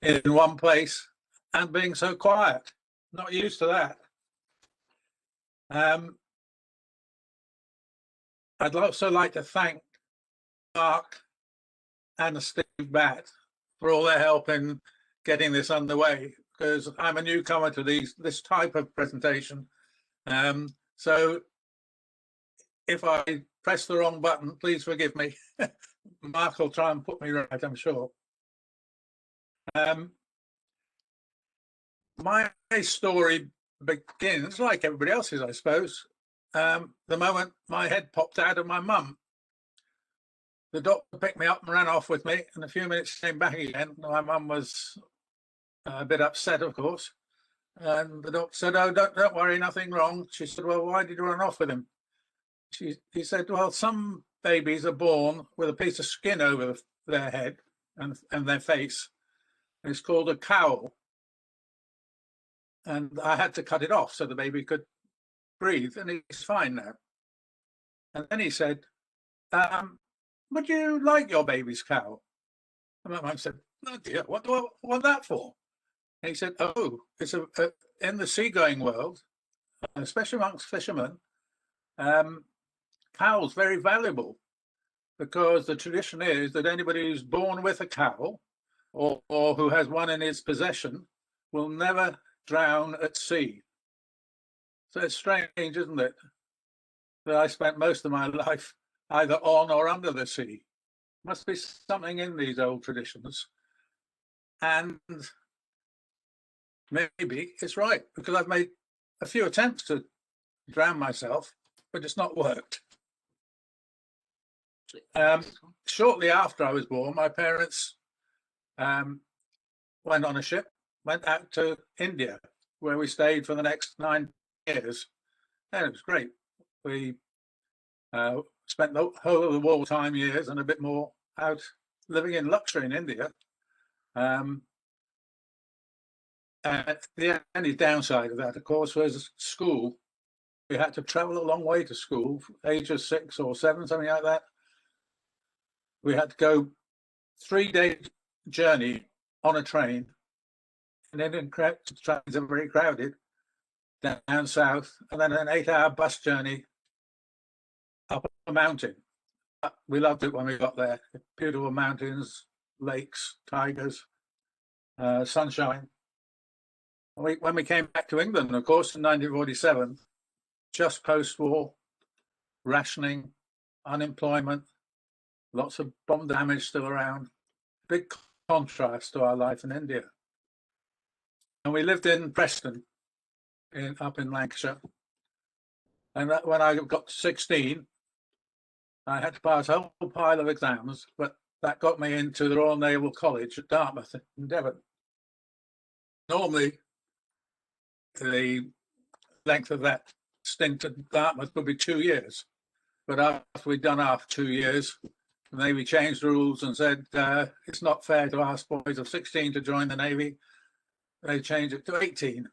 in one place and being so quiet. Not used to that. I'd also like to thank Mark and Steve Batt for all their help in getting this underway, because I'm a newcomer to this type of presentation. So if I press the wrong button, please forgive me. Mark will try and put me right, I'm sure. My story begins, like everybody else's, I suppose, the moment my head popped out of my mum. The doctor picked me up and ran off with me, and a few minutes came back again. My mum was a bit upset, of course, and the doctor said, "Oh, don't worry, nothing wrong." She said, "Well, why did you run off with him?" He said, "Well, some babies are born with a piece of skin over their head and their face. It's called a cowl, and I had to cut it off so the baby could breathe, and he's fine now." And then he said, "Would you like your baby's cowl?" And my mum said, "Oh dear, what do I want that for?" And he said, "Oh, it's in the seagoing world, especially amongst fishermen, cowl's very valuable, because the tradition is that anybody who's born with a cowl or who has one in his possession will never drown at sea." So it's strange, isn't it, that I spent most of my life either on or under the sea. Must be something in these old traditions. And maybe it's right, because I've made a few attempts to drown myself, but it's not worked. Shortly after I was born, my parents went on a ship, went out to India, where we stayed for the next 9 years. And it was great. We spent the whole of the wartime years and a bit more out living in luxury in India. And the only downside of that, of course, was school. We had to travel a long way to school, age of 6 or 7, something like that. We had to go 3-day journey on a train, and then trains are very crowded down south, and then an 8-hour bus journey up a mountain. We loved it when we got there. Beautiful mountains, lakes, tigers, sunshine. When we came back to England, of course, in 1947, just post-war, rationing, unemployment, lots of bomb damage still around. Big contrast to our life in India. And we lived in Preston, up in Lancashire. And when I got to 16, I had to pass a whole pile of exams, but that got me into the Royal Naval College at Dartmouth in Devon. Normally, the length of that stint at Dartmouth would be 2 years. But after we'd done our 2 years, the Navy changed the rules and said it's not fair to ask boys of 16 to join the Navy. They changed it to 18,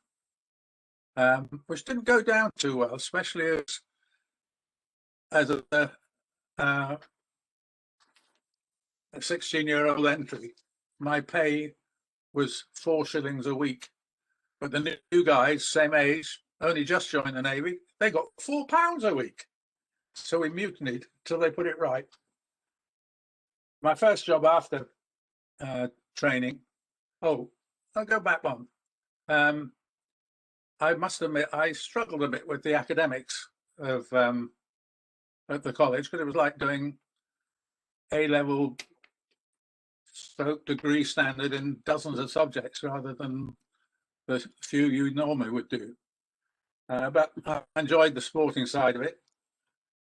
which didn't go down too well, especially as a 16-year-old entry. My pay was 4 shillings a week, but the new guys, same age, only just joined the Navy, they got £4 a week. So we mutinied till they put it right. My first job after training, I'll go back one. I must admit, I struggled a bit with the academics of at the college, because it was like doing A-level degree standard in dozens of subjects rather than the few you normally would do. But I enjoyed the sporting side of it.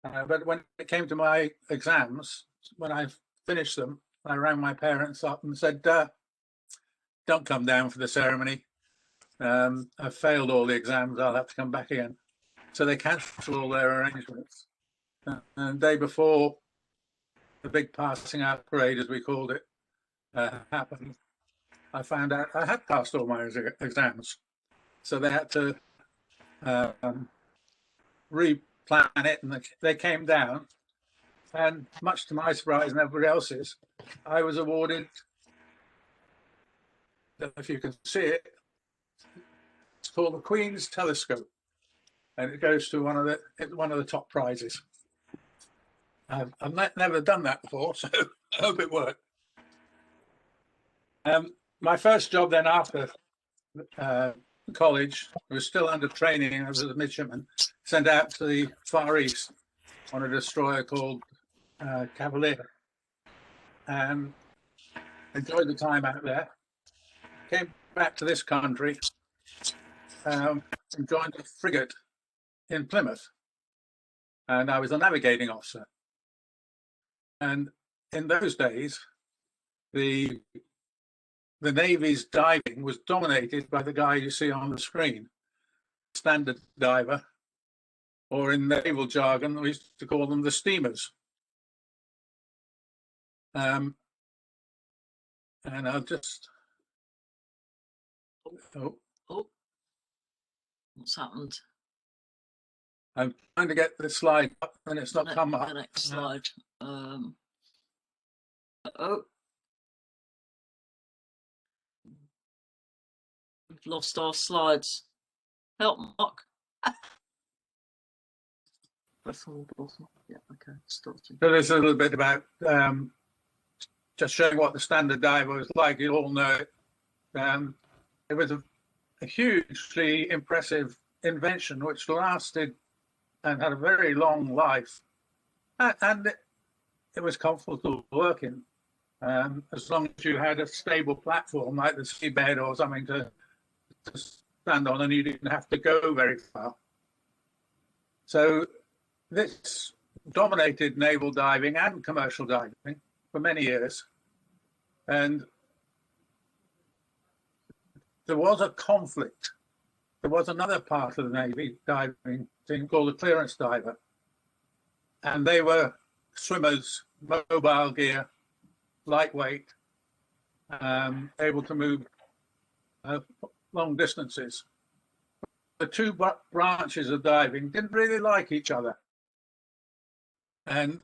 But when it came to my exams, when I finished them, I rang my parents up and said, "Don't come down for the ceremony. I've failed all the exams. I'll have to come back again." So they cancelled all their arrangements. And the day before the big passing out parade, as we called it, happened, I found out I had passed all my exams. So they had to replan it, and they came down. And much to my surprise and everybody else's, I was awarded don't know if you can see it. It's called the Queen's Telescope, and it goes to one of the top prizes. I've never done that before, so I hope it worked. My first job then after college was still under training as a midshipman, sent out to the Far East on a destroyer called Cavalier, and enjoyed the time out there. Came back to this country and joined a frigate in Plymouth, and I was a navigating officer. And in those days, the Navy's diving was dominated by the guy you see on the screen, standard diver, or in naval jargon, we used to call them the steamers. And I'll just, oh, what's happened? I'm trying to get the slide up and it's not come up. The next slide. We've lost our slides. Help, Mark. Press on the bottom. Yeah, okay. Starting. So there's a little bit about just showing what the standard diver was like. You all know it. It was a hugely impressive invention which lasted and had a very long life, and it was comfortable working as long as you had a stable platform like the seabed or something to stand on, and you didn't have to go very far. So this dominated naval diving and commercial diving for many years, and there was a conflict. There was another part of the Navy diving thing called the clearance diver, and they were swimmers, mobile gear, lightweight, able to move long distances. The two branches of diving didn't really like each other, and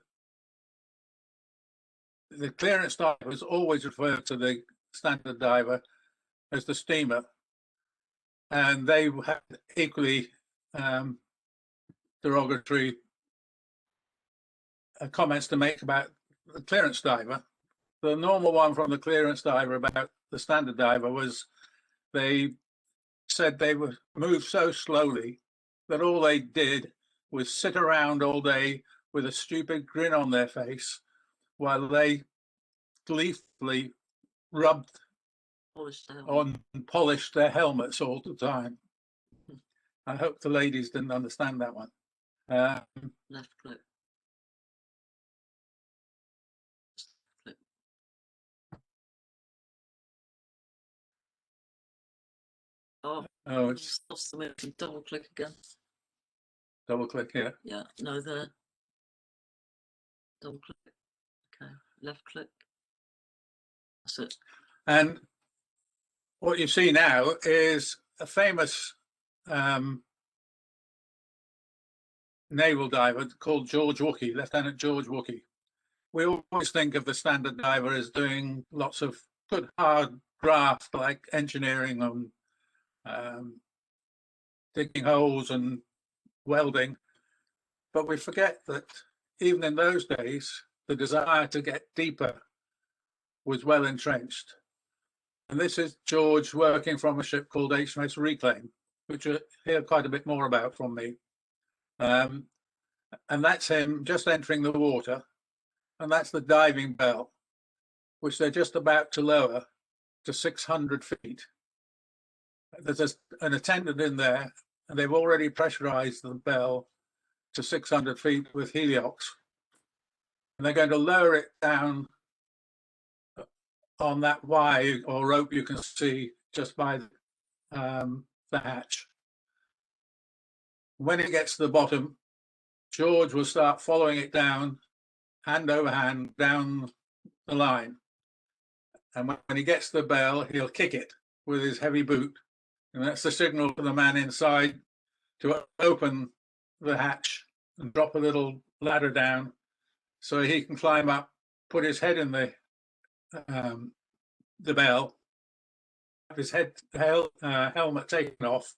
the clearance divers always referred to the standard diver as the steamer, and they had equally derogatory comments to make about the clearance diver. The normal one from the clearance diver about the standard diver was they said they would move so slowly that all they did was sit around all day with a stupid grin on their face while they gleefully rubbed on and polished their helmets all the time. I hope the ladies didn't understand that one. Left click. Oh, it's lost the move. Double click again. Double click here. Yeah, no, there. Double click. Okay, left click. That's it. And what you see now is a famous naval diver called George Wookey, Lieutenant George Wookey. We always think of the standard diver as doing lots of good hard graft like engineering and digging holes and welding, but we forget that even in those days the desire to get deeper was well entrenched. And this is George working from a ship called HMS Reclaim, which you'll hear quite a bit more about from me. And that's him just entering the water, and that's the diving bell, which they're just about to lower to 600 feet. There's an attendant in there, and they've already pressurized the bell to 600 feet with heliox. And they're going to lower it down on that wire or rope you can see just by the hatch. When it gets to the bottom, George will start following it down, hand over hand, down the line. And when he gets to the bell, he'll kick it with his heavy boot. And that's the signal for the man inside to open the hatch and drop a little ladder down so he can climb up, put his head in the bell, his helmet taken off,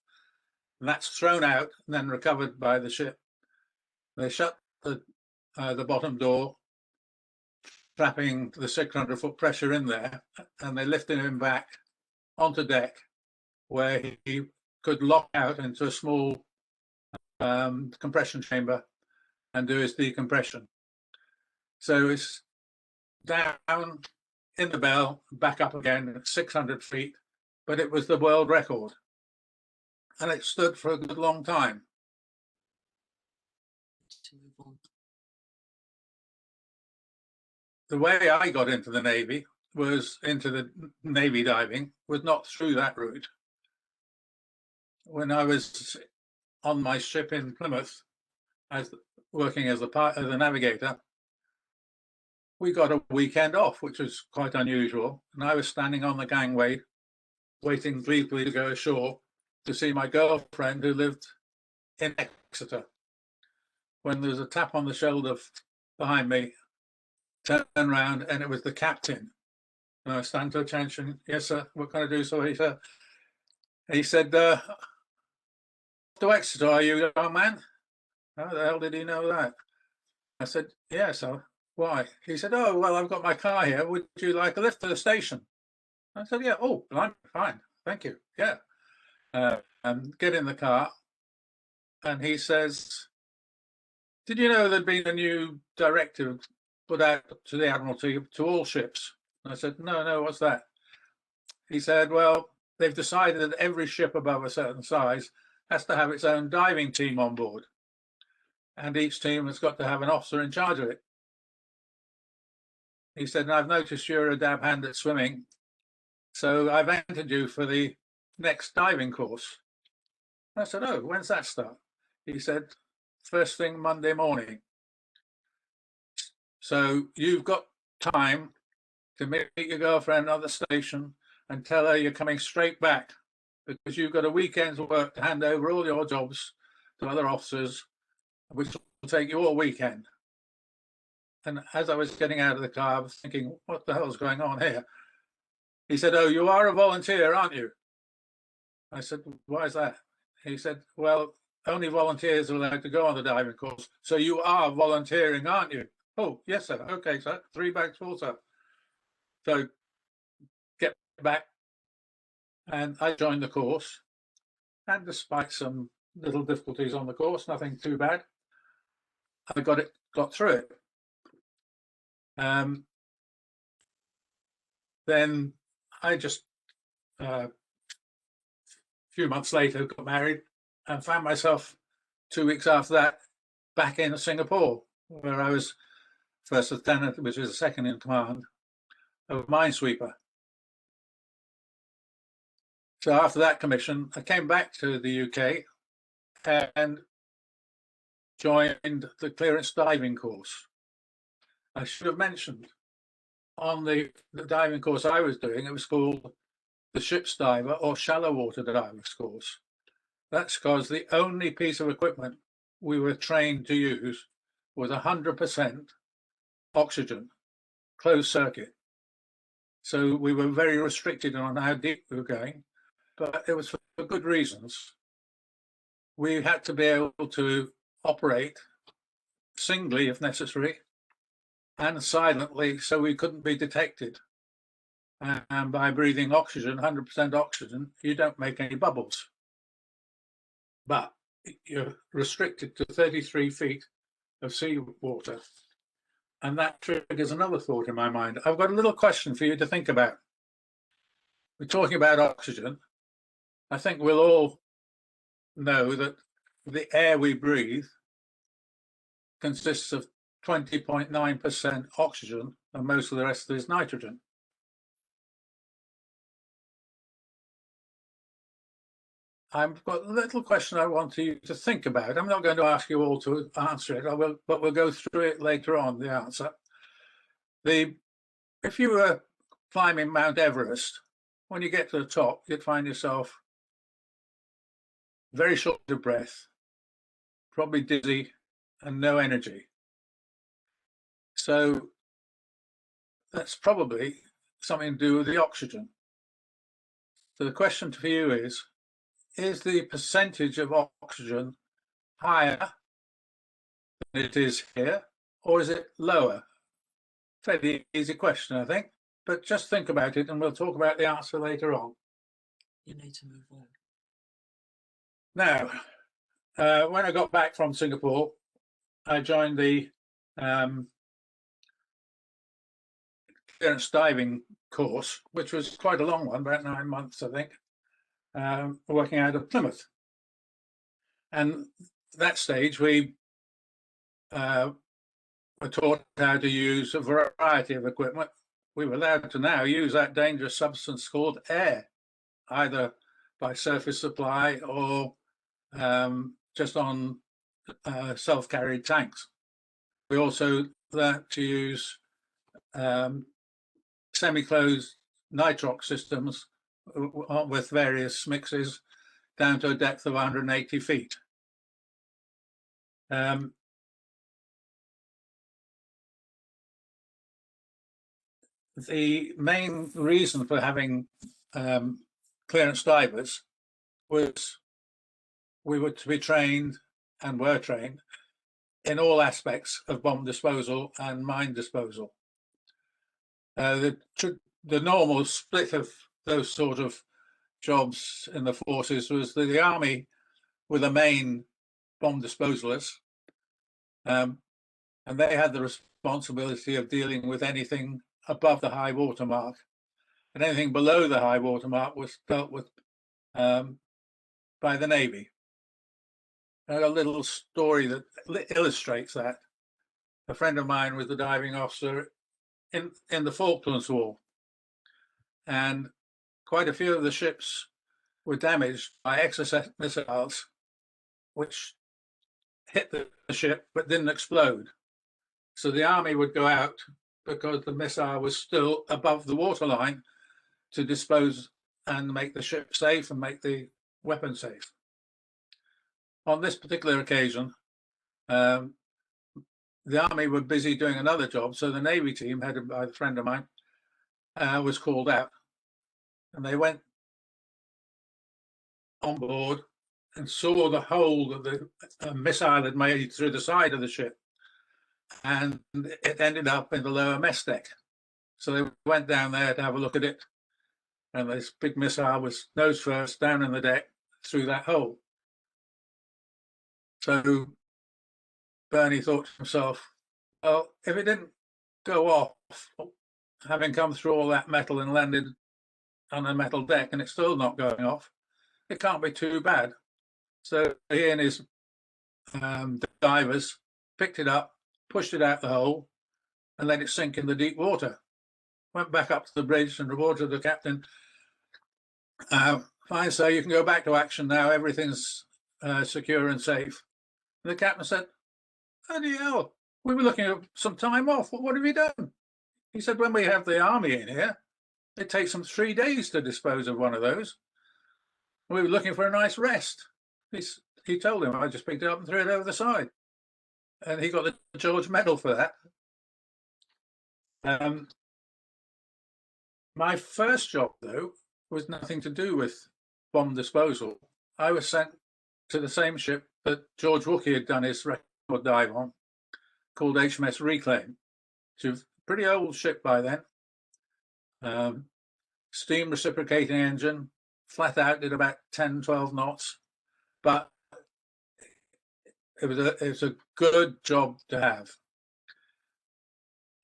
and that's thrown out and then recovered by the ship. They shut the bottom door, trapping the 600-foot pressure in there, and they lifted him back onto deck, where he could lock out into a small compression chamber and do his decompression. So it's down in the bell, back up again at 600 feet, but it was the world record. And it stood for a good long time. To move on. The way I got into the Navy was into the Navy diving, was not through that route. When I was on my ship in Plymouth, working as a navigator, we got a weekend off, which was quite unusual. And I was standing on the gangway, waiting gleefully to go ashore to see my girlfriend who lived in Exeter. When there was a tap on the shoulder behind me, turned around, and it was the captain. And I stand to attention. Yes, sir. What can I do? So he said, to Exeter, are you, young man? How the hell did he know that? I said, yes, sir. Why? He said, oh, well, I've got my car here. Would you like a lift to the station? I said, yeah. Oh, I'm fine. Thank you. Yeah. And get in the car. And he says, did you know there'd been a new directive put out to the Admiralty to all ships? And I said, no, what's that? He said, well, they've decided that every ship above a certain size has to have its own diving team on board. And each team has got to have an officer in charge of it. He said, and I've noticed you're a dab hand at swimming, so I've entered you for the next diving course. I said, oh, when's that start? He said, first thing Monday morning. So you've got time to meet your girlfriend at the station and tell her you're coming straight back, because you've got a weekend's work to hand over all your jobs to other officers, which will take you all weekend. And as I was getting out of the car, I was thinking, what the hell's going on here? He said, oh, you are a volunteer, aren't you? I said, why is that? He said, well, only volunteers are allowed to go on the diving course. So you are volunteering, aren't you? Oh, yes, sir. Okay, sir. 3 bags full, sir. So get back. And I joined the course. And despite some little difficulties on the course, nothing too bad, I got through it. Then I just, a few months later, got married and found myself 2 weeks after that back in Singapore, where I was first lieutenant, which was the second in command, of minesweeper. So after that commission, I came back to the UK and joined the clearance diving course. I should have mentioned, on the diving course I was doing, it was called the ship's diver or shallow water divers course. That's because the only piece of equipment we were trained to use was 100% oxygen, closed circuit. So we were very restricted on how deep we were going, but it was for good reasons. We had to be able to operate singly if necessary, and silently, so we couldn't be detected. And by breathing oxygen, 100% oxygen, you don't make any bubbles. But you're restricted to 33 feet of seawater. And that triggers another thought in my mind. I've got a little question for you to think about. We're talking about oxygen. I think we'll all know that the air we breathe consists of 20.9% oxygen, and most of the rest is nitrogen. I've got a little question I want you to think about. I'm not going to ask you all to answer it, but we'll go through it later on, the answer. If you were climbing Mount Everest, when you get to the top, you'd find yourself very short of breath, probably dizzy, and no energy. So that's probably something to do with the oxygen. So the question for you is the percentage of oxygen higher than it is here, or is it lower? Fairly easy question, I think, but just think about it and we'll talk about the answer later on. You need to move on. Now, when I got back from Singapore, I joined the clearance diving course, which was quite a long one, about 9 months, I think, working out of Plymouth. And that stage, we were taught how to use a variety of equipment. We were allowed to now use that dangerous substance called air, either by surface supply or just on self-carried tanks. We also learned to use semi-closed nitrox systems with various mixes down to a depth of 180 feet. The main reason for having clearance divers was we were to be trained and were trained in all aspects of bomb disposal and mine disposal. The normal split of those sort of jobs in the forces was that the army were the main bomb disposalists, and they had the responsibility of dealing with anything above the high water mark, and anything below the high water mark was dealt with by the Navy. I got a little story that illustrates that. A friend of mine was the diving officer in the Falklands War, and quite a few of the ships were damaged by excess missiles, which hit the ship but didn't explode. So the army would go out, because the missile was still above the waterline, to dispose and make the ship safe and make the weapon safe. On this particular occasion, the army were busy doing another job, so the Navy team, headed by a friend of mine, was called out, and they went on board and saw the hole that the missile had made through the side of the ship, and it ended up in the lower mess deck. So they went down there to have a look at it, and this big missile was nose first down in the deck through that hole. So Bernie thought to himself, well, if it didn't go off, having come through all that metal and landed on a metal deck, and it's still not going off, it can't be too bad. So he and his divers picked it up, pushed it out the hole, and let it sink in the deep water. Went back up to the bridge and reported to the captain, fine, sir, you can go back to action now, everything's secure and safe. And the captain said, bloody hell, we were looking at some time off, what have you done? He said, when we have the army in here, it takes them 3 days to dispose of one of those. We were looking for a nice rest. He told him, I just picked it up and threw it over the side. And he got the George Medal for that. My first job, though, was nothing to do with bomb disposal. I was sent to the same ship that George Wookey had done his record dive on, called HMS Reclaim. It's a pretty old ship by then. Steam reciprocating engine, flat out, did about 10, 12 knots, but it was a good job to have.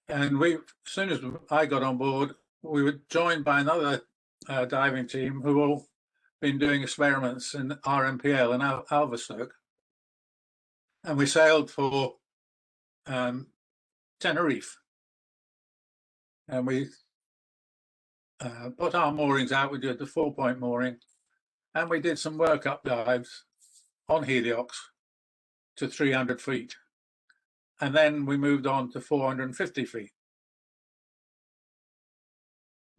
And as soon as I got on board, we were joined by another diving team who all been doing experiments in RMPL in Alverstoke, and we sailed for Tenerife, and we put our moorings out. We did the 4-point mooring, and we did some workup dives on heliox to 300 feet, and then we moved on to 450 feet.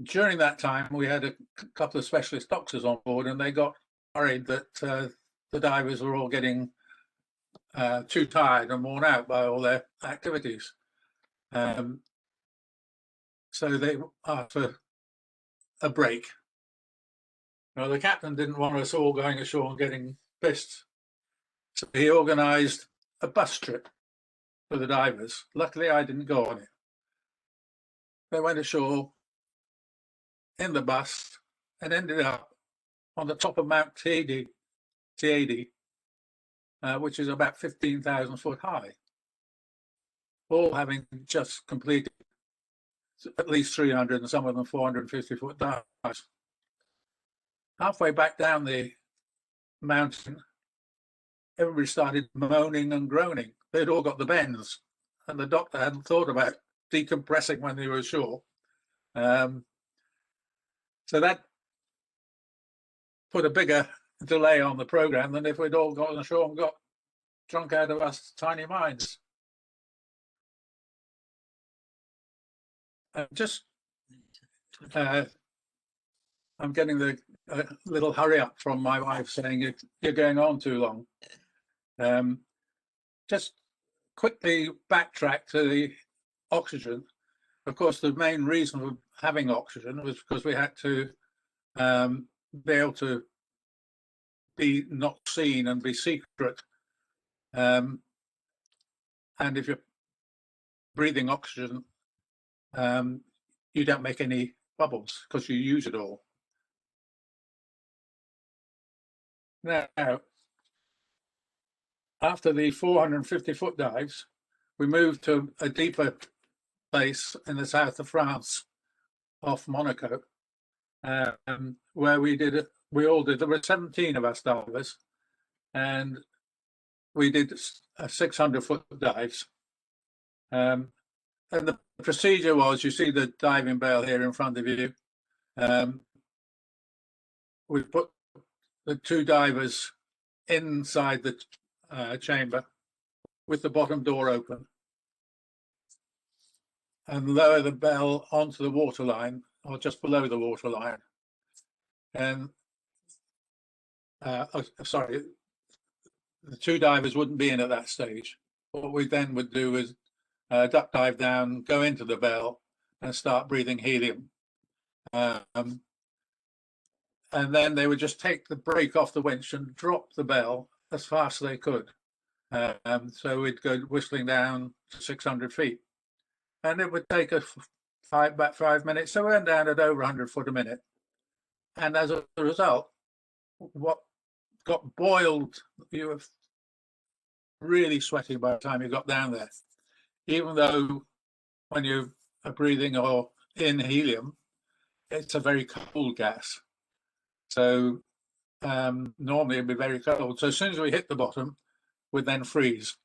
During that time, we had a couple of specialist doctors on board, and they got worried that the divers were all getting too tired and worn out by all their activities. So they asked for a break. Well, the captain didn't want us all going ashore and getting pissed, so he organised a bus trip for the divers. Luckily, I didn't go on it. They went ashore in the bus and ended up on the top of Mount Teide, which is about 15,000 foot high, all having just completed at least 300 and some of them 450 foot dives. Halfway back down the mountain, everybody started moaning and groaning. They'd all got the bends, and the doctor hadn't thought about decompressing when they were ashore. So that put a bigger delay on the program than if we'd all gotten ashore and got drunk out of our tiny minds. Just I'm getting the little hurry up from my wife saying you're going on too long. Just quickly backtrack to the oxygen. Of course, the main reason for having oxygen was because we had to be able to be not seen and be secret. And if you're breathing oxygen, you don't make any bubbles because you use it all. Now, after the 450 foot dives, we moved to a deeper place in the south of France, off Monaco, where we all did, there were 17 of us divers, and we did 600 foot dives. And the procedure was, you see the diving bell here in front of you. We put the two divers inside the chamber with the bottom door open and lower the bell onto the waterline or just below the waterline. And sorry, the two divers wouldn't be in at that stage. What we then would do is duck dive down, go into the bell and start breathing helium. And then they would just take the brake off the winch and drop the bell as fast as they could. So we'd go whistling down to 600 feet. And it would take us about 5 minutes. So we went down at over 100 foot a minute. And as a result, what got boiled, you were really sweaty by the time you got down there. Even though when you are breathing or in helium, it's a very cold gas. So normally it'd be very cold. So as soon as we hit the bottom, we'd then freeze.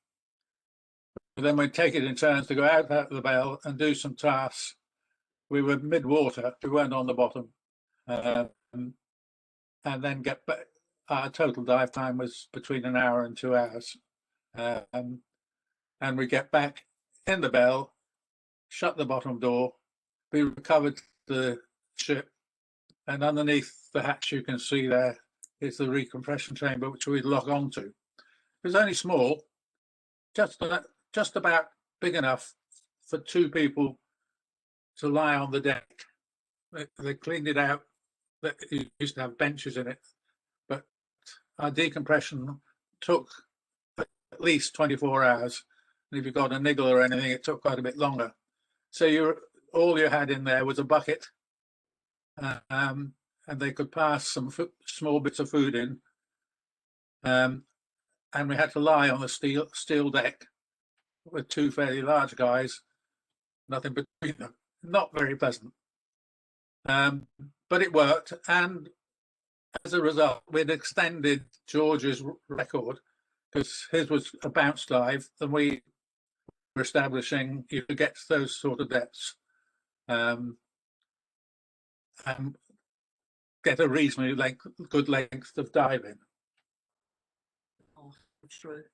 But then we'd take it in turns to go out of the bell and do some tasks. We were mid-water, we weren't on the bottom. And then get back. Our total dive time was between an hour and 2 hours. And we get back in the bell, shut the bottom door, we recovered the ship, and underneath the hatch you can see there is the recompression chamber, which we'd lock onto. It was only small, just about big enough for two people to lie on the deck. They cleaned it out. It used to have benches in it, but our decompression took at least 24 hours. And if you got a niggle or anything, it took quite a bit longer. So all you had in there was a bucket, and they could pass some small bits of food in. And we had to lie on the steel deck with two fairly large guys, nothing between them. Not very pleasant. But it worked, and as a result, we'd extended George's record because his was a bounce dive, and we were establishing you could get to those sort of depths and get a reasonably good length of diving. Oh, true.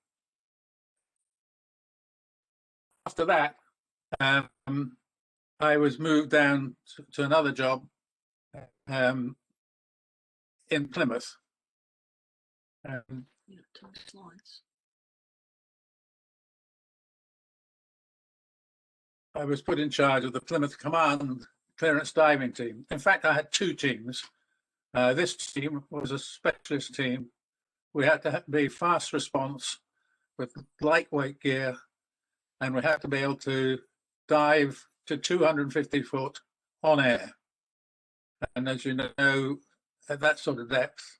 After that, I was moved down to another job in Plymouth. Slides. I was put in charge of the Plymouth Command clearance diving team. In fact, I had two teams. This team was a specialist team. We had to be fast response with lightweight gear, and we had to be able to dive to 250 foot on air. And as you know, at that sort of depth,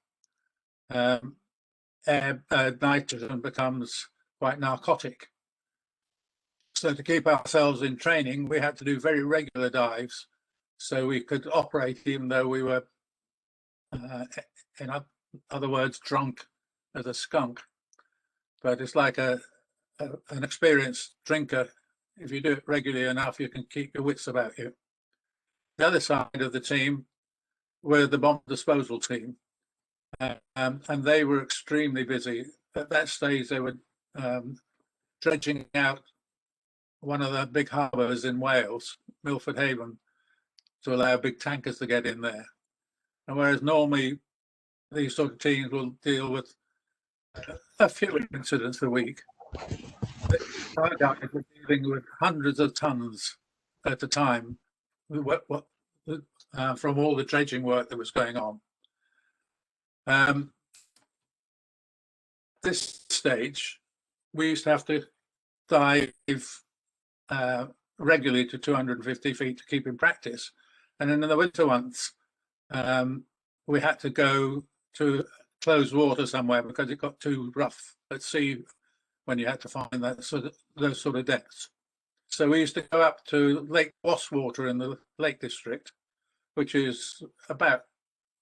nitrogen becomes quite narcotic. So to keep ourselves in training, we had to do very regular dives so we could operate even though we were, in other words, drunk as a skunk. But it's like an experienced drinker. If you do it regularly enough, you can keep your wits about you. The other side of the team were the bomb disposal team. And they were extremely busy. At that stage, they were dredging out one of the big harbours in Wales, Milford Haven, to allow big tankers to get in there. And whereas normally these sort of teams will deal with a few incidents a week, our guys were dealing with hundreds of tons at a time from all the dredging work that was going on. This stage, we used to have to dive regularly to 250 feet to keep in practice. And in the winter months, we had to go to closed water somewhere because it got too rough at sea when you had to find those sort of depths. So we used to go up to Lake Wastwater in the Lake District, which is about,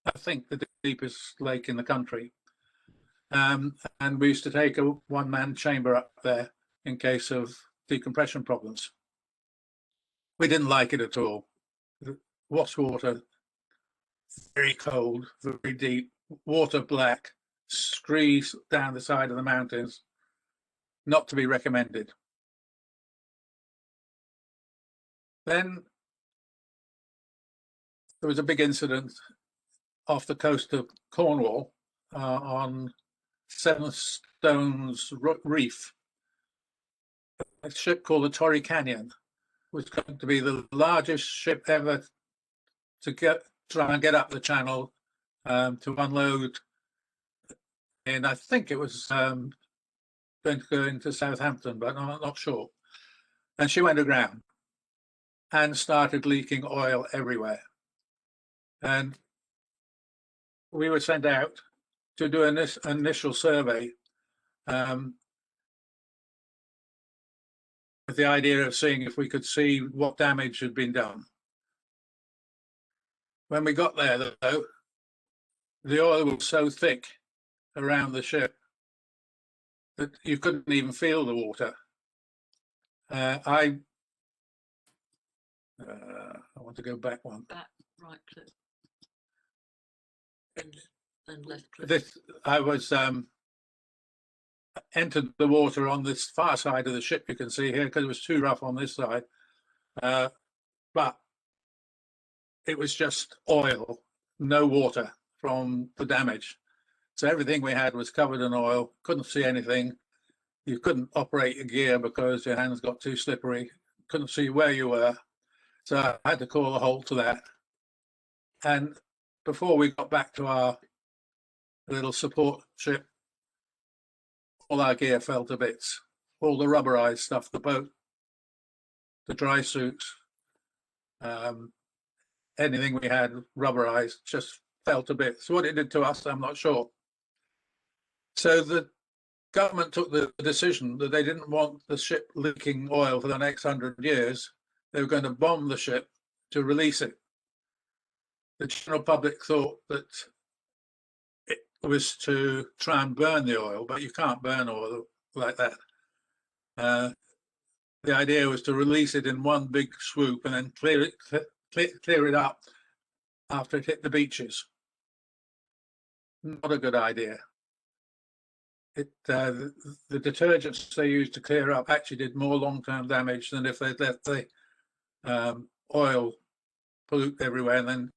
I think, the deepest lake in the country. And we used to take a one-man chamber up there in case of decompression problems. We didn't like it at all. Wastwater, very cold, very deep, water black, screes down the side of the mountains, not to be recommended. Then there was a big incident off the coast of Cornwall on Seven Stones Reef. A ship called the Torrey Canyon was going to be the largest ship ever to try and get up the channel to unload. And I think it was going to go into Southampton, but I'm not sure. And she went aground and started leaking oil everywhere. And we were sent out to do an initial survey with the idea of seeing if we could see what damage had been done. When we got there, though, the oil was so thick around the ship that you couldn't even feel the water. I want to go back one. Back, right click. And left click. I was entered the water on this far side of the ship, you can see here, because it was too rough on this side. But it was just oil, no water from the damage. So everything we had was covered in oil, couldn't see anything. You couldn't operate your gear because your hands got too slippery, couldn't see where you were. So I had to call a halt to that. And before we got back to our little support ship, all our gear fell to bits. All the rubberized stuff, the boat, the dry suits, anything we had rubberized just fell to bits. What it did to us, I'm not sure. So the government took the decision that they didn't want the ship leaking oil for the next 100 years. They were going to bomb the ship to release it. The general public thought that it was to try and burn the oil, but you can't burn oil like that. The idea was to release it in one big swoop and then clear it up after it hit the beaches. Not a good idea. The detergents they used to clear up actually did more long-term damage than if they'd let the oil pollute everywhere and then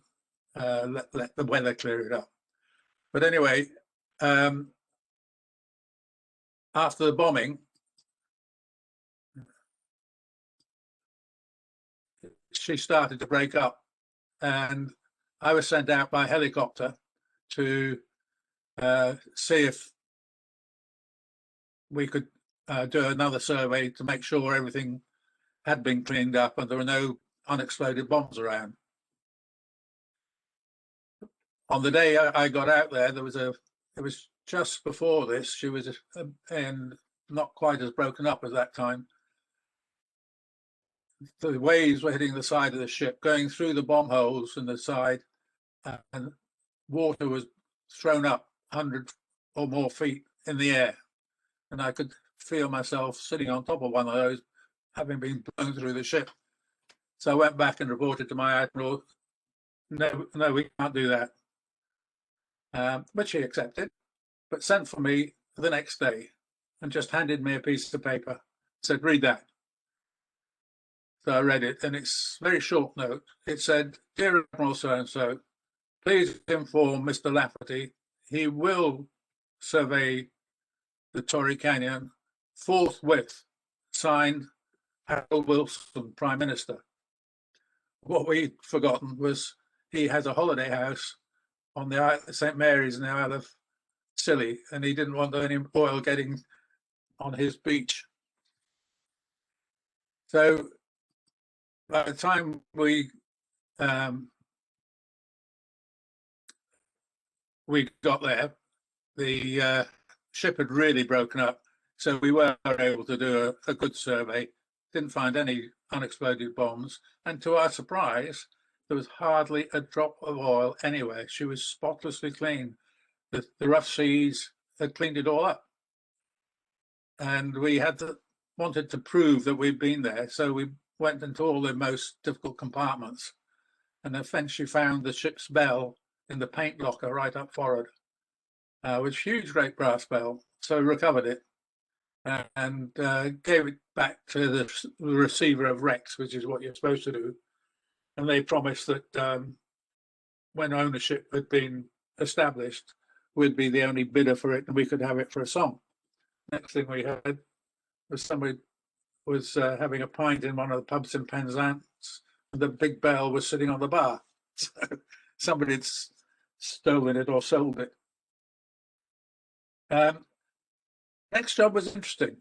let the weather clear it up. But anyway, after the bombing, she started to break up, and I was sent out by helicopter to see if we could do another survey to make sure everything had been cleaned up and there were no unexploded bombs around. On the day I got out there, it was just before this. She was in not quite as broken up as that time. The waves were hitting the side of the ship, going through the bomb holes in the side, and water was thrown up 100 or more feet in the air. And I could feel myself sitting on top of one of those, having been blown through the ship. So I went back and reported to my admiral, no, we can't do that. Which he accepted, but sent for me the next day and just handed me a piece of paper, said, read that. So I read it, and it's a very short note. It said, dear Admiral so-and-so, please inform Mr. Lafferty he will survey the Torrey Canyon forthwith. Signed, Harold Wilson, Prime Minister. What we'd forgotten was he has a holiday house on the St. Mary's in the Isle of Scilly, and he didn't want any oil getting on his beach. So by the time we got there, the ship had really broken up, so we were able to do a good survey. Didn't find any unexploded bombs, and to our surprise, there was hardly a drop of oil anywhere. She was spotlessly clean. The rough seas had cleaned it all up, and we wanted to prove that we'd been there, so we went into all the most difficult compartments, and eventually found the ship's bell in the paint locker right up forward, with huge great brass bell. So we recovered it and gave it back to the receiver of wrecks, which is what you're supposed to do. And they promised that when ownership had been established, we'd be the only bidder for it and we could have it for a song. Next thing we heard was somebody was having a pint in one of the pubs in Penzance, and the big bell was sitting on the bar. So somebody had stolen it or sold it. Next job was interesting.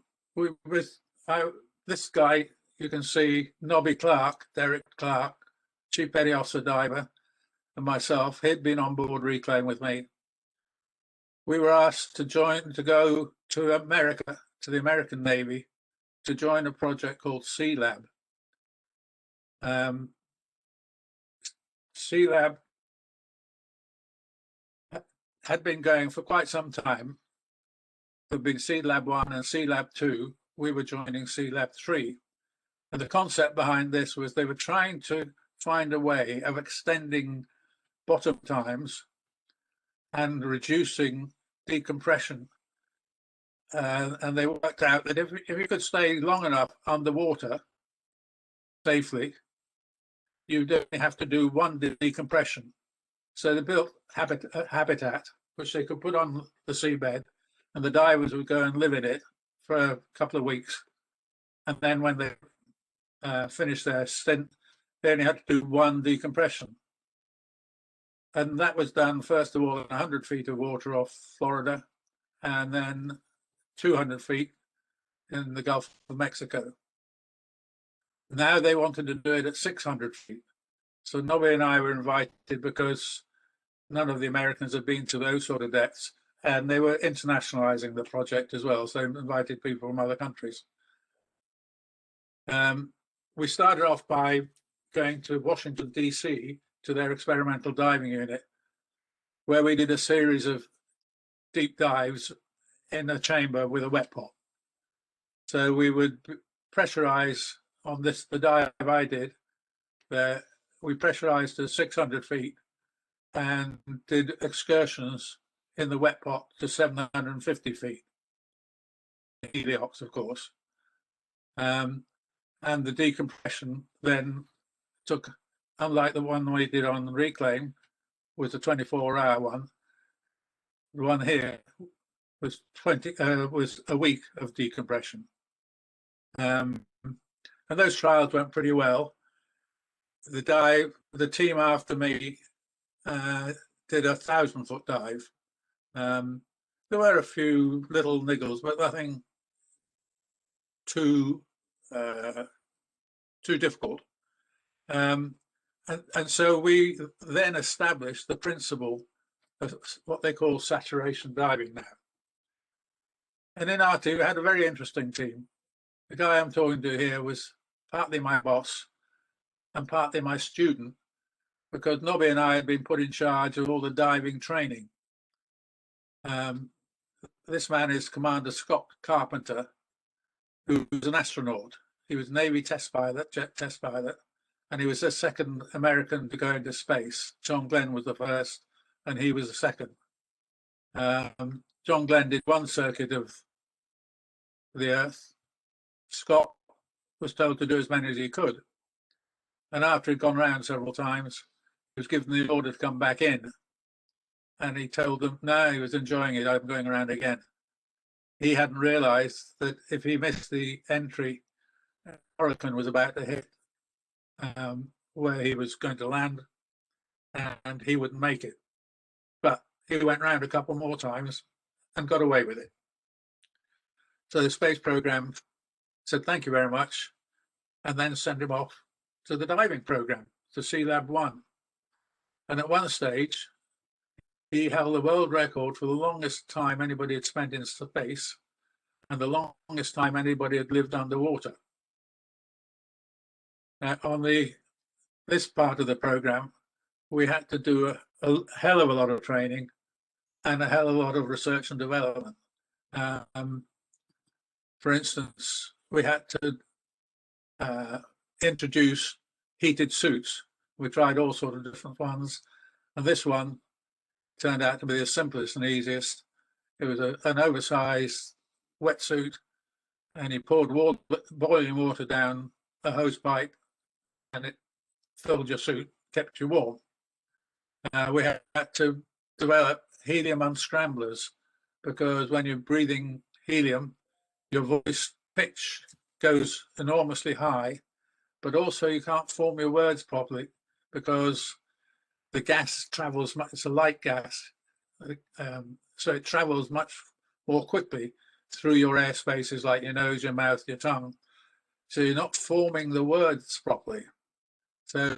This guy, you can see, Nobby Clark, Derek Clark, Chief Petty Officer Diver, and myself. He'd been on board Reclaim with me. We were asked to go to America, to the American Navy, to join a project called Sealab. Sealab had been going for quite some time. There'd been Sealab 1 and Sealab 2. We were joining Sealab 3. And the concept behind this was they were trying to find a way of extending bottom times and reducing decompression. And they worked out that if you could stay long enough underwater safely, you'd only have to do one decompression. So they built habitat, which they could put on the seabed, and the divers would go and live in it for a couple of weeks. And then when they finished their stint, they only had to do one decompression. And that was done, first of all, in 100 feet of water off Florida, and then 200 feet in the Gulf of Mexico. Now they wanted to do it at 600 feet. So Nobby and I were invited because none of the Americans had been to those sort of depths, and they were internationalizing the project as well. So they invited people from other countries. We started off by going to Washington, DC, to their experimental diving unit, where we did a series of deep dives in a chamber with a wet pot. So we would pressurize on this, the dive I did, where we pressurized to 600 feet and did excursions in the wet pot to 750 feet. Heliox, of course. And the decompression then took, unlike the one we did on Reclaim, was a 24-hour one. The one here was was a week of decompression. And those trials went pretty well. The team after me did a 1,000-foot dive. There were a few little niggles, but nothing too difficult. And so we then established the principle of what they call saturation diving now. And in our team, we had a very interesting team. The guy I'm talking to here was partly my boss and partly my student, because Nobby and I had been put in charge of all the diving training. This man is Commander Scott Carpenter, who was an astronaut. He was Navy test pilot, jet test pilot, and he was the second American to go into space. John Glenn was the first, and he was the second. John Glenn did one circuit of the Earth. Scott was told to do as many as he could. And after he'd gone round several times, he was given the order to come back in. And he told them, no, he was enjoying it, I'm going around again. He hadn't realized that if he missed the entry, hurricane was about to hit where he was going to land, and he wouldn't make it. But he went round a couple more times and got away with it. So the space program said, thank you very much, and then sent him off to the diving program, to Sealab 1. And at one stage, he held the world record for the longest time anybody had spent in space and the longest time anybody had lived underwater. Now, on this part of the program, we had to do a hell of a lot of training and a hell of a lot of research and development. For instance, we had to introduce heated suits. We tried all sorts of different ones, and this one turned out to be the simplest and easiest. It was an oversized wetsuit, and he poured boiling water down a hose pipe, and it filled your suit, kept you warm. We had to develop helium and scramblers, because when you're breathing helium, your voice pitch goes enormously high, but also you can't form your words properly because the gas travels much, it's a light gas, so it travels much more quickly through your air spaces like your nose, your mouth, your tongue. So you're not forming the words properly. So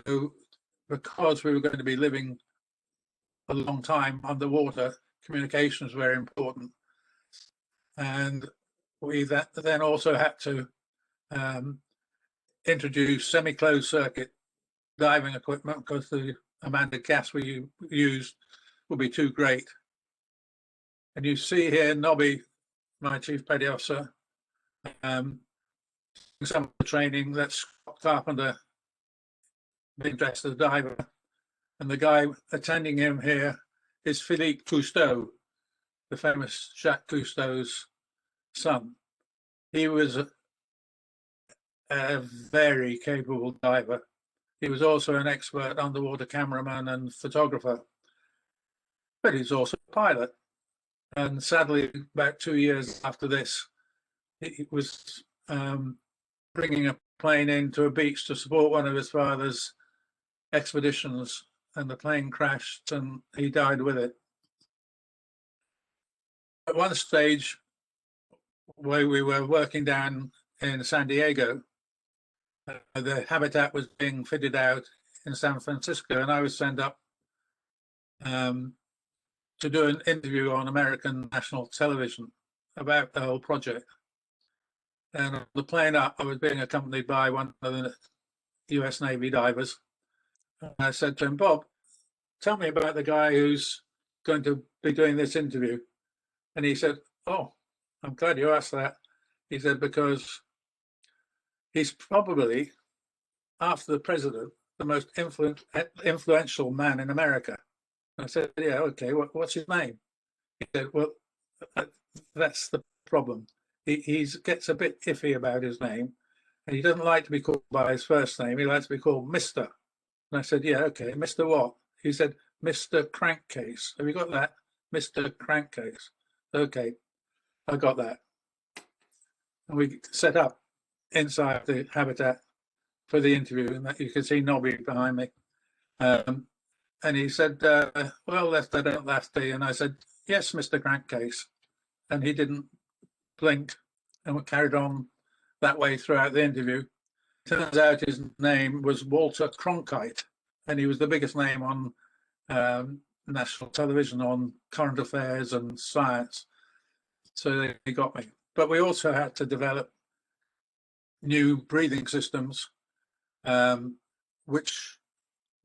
because we were going to be living a long time underwater, communication was very important. And we then also had to introduce semi-closed circuit diving equipment because the amount of gas we used would be too great. And you see here Nobby, my chief petty officer, some of the training. That's Carpenter being dressed as a diver, and the guy attending him here is Philippe Cousteau, the famous Jacques Cousteau's son. He was a very capable diver. He was also an expert underwater cameraman and photographer, but he's also a pilot. And sadly, about 2 years after this, he was bringing a plane into a beach to support one of his father's expeditions, and the plane crashed and he died with it. At one stage, where we were working down in San Diego, the habitat was being fitted out in San Francisco, and I was sent up to do an interview on American national television about the whole project. And on the plane up, I was being accompanied by one of the US Navy divers. And I said to him, Bob, tell me about the guy who's going to be doing this interview. And he said, oh, I'm glad you asked that. He said, because he's probably, after the president, the most influential man in America. And I said, yeah, okay, what's his name? He said, well, that's the problem. He gets a bit iffy about his name, and he doesn't like to be called by his first name. He likes to be called Mr. And I said, yeah, okay, Mr. what? He said, Mr. Crankcase. Have you got that? Mr. Crankcase. Okay, I got that. And we set up inside the habitat for the interview, and that you can see Nobby behind me. And he said, well, left, I don't lefty. And I said, yes, Mr. Crankcase. And he didn't blink, and we carried on that way throughout the interview. Turns out his name was Walter Cronkite, and he was the biggest name on national television on current affairs and science. So they got me. But we also had to develop new breathing systems, which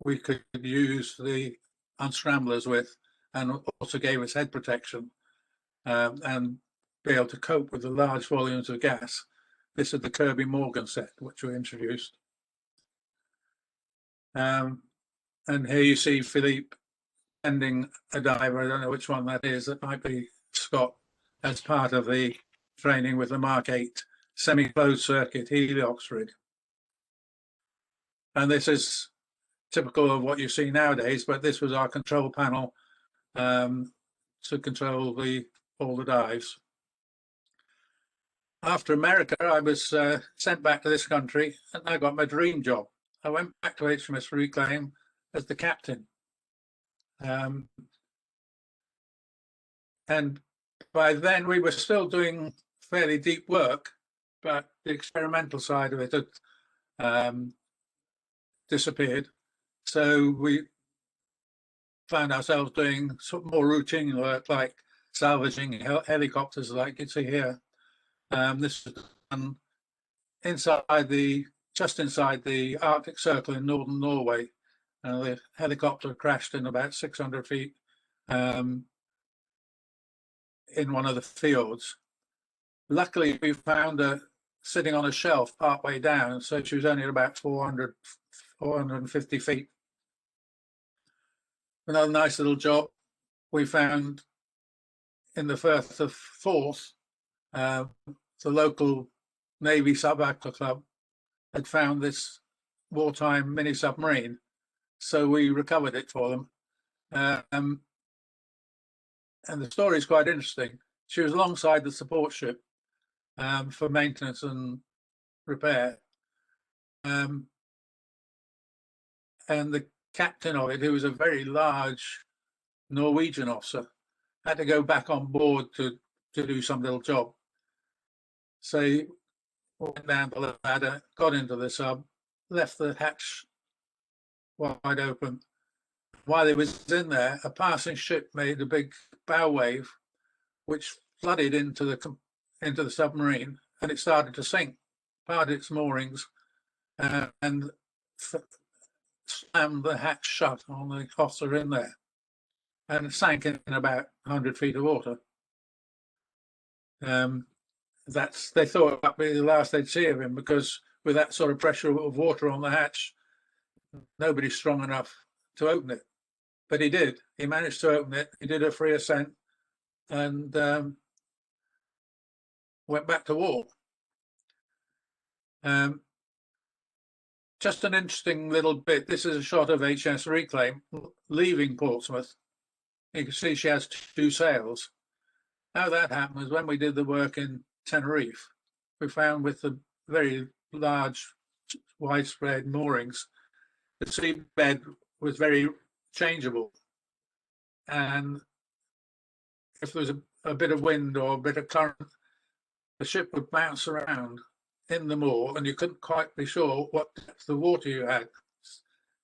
we could use the unscramblers with, and also gave us head protection, and be able to cope with the large volumes of gas. This is the Kirby Morgan set, which we introduced. And here you see Philippe sending a diver, I don't know which one that is, it might be Scott, as part of the training with the Mark 8 semi-closed circuit heliox rig. And this is typical of what you see nowadays, but this was our control panel to control all the dives. After America, I was sent back to this country, and I got my dream job. I went back to HMS Reclaim as the captain. And by then we were still doing fairly deep work, but the experimental side of it had disappeared. So we found ourselves doing some more routine work, like salvaging helicopters like you see here. This is done just inside the Arctic Circle in northern Norway. The helicopter crashed in about 600 feet in one of the fjords. Luckily, we found her sitting on a shelf partway down, so she was only about 450 feet. Another nice little job we found in the Firth of Forth, the local Navy Sub-Aqua club had found this wartime mini submarine, so we recovered it for them. And the story is quite interesting. She was alongside the support ship for maintenance and repair. And the captain of it, who was a very large Norwegian officer, had to go back on board to do some little job. So he went down the ladder, got into the sub, left the hatch wide open. While he was in there, a passing ship made a big bow wave, which flooded into the submarine, and it started to sink, parted its moorings, and slammed the hatch shut on the officer in there, and it sank in about 100 feet of water. They thought that'd be the last they'd see of him, because with that sort of pressure of water on the hatch, nobody's strong enough to open it. But he did. He managed to open it. He did a free ascent and went back to war. Just an interesting little bit. This is a shot of HMS Reclaim leaving Portsmouth. You can see she has 2 sails. How that happened was when we did the work in Tenerife, we found with the very large, widespread moorings, the seabed was very changeable. And if there was a bit of wind or a bit of current, the ship would bounce around in the moor, and you couldn't quite be sure what depth of water you had.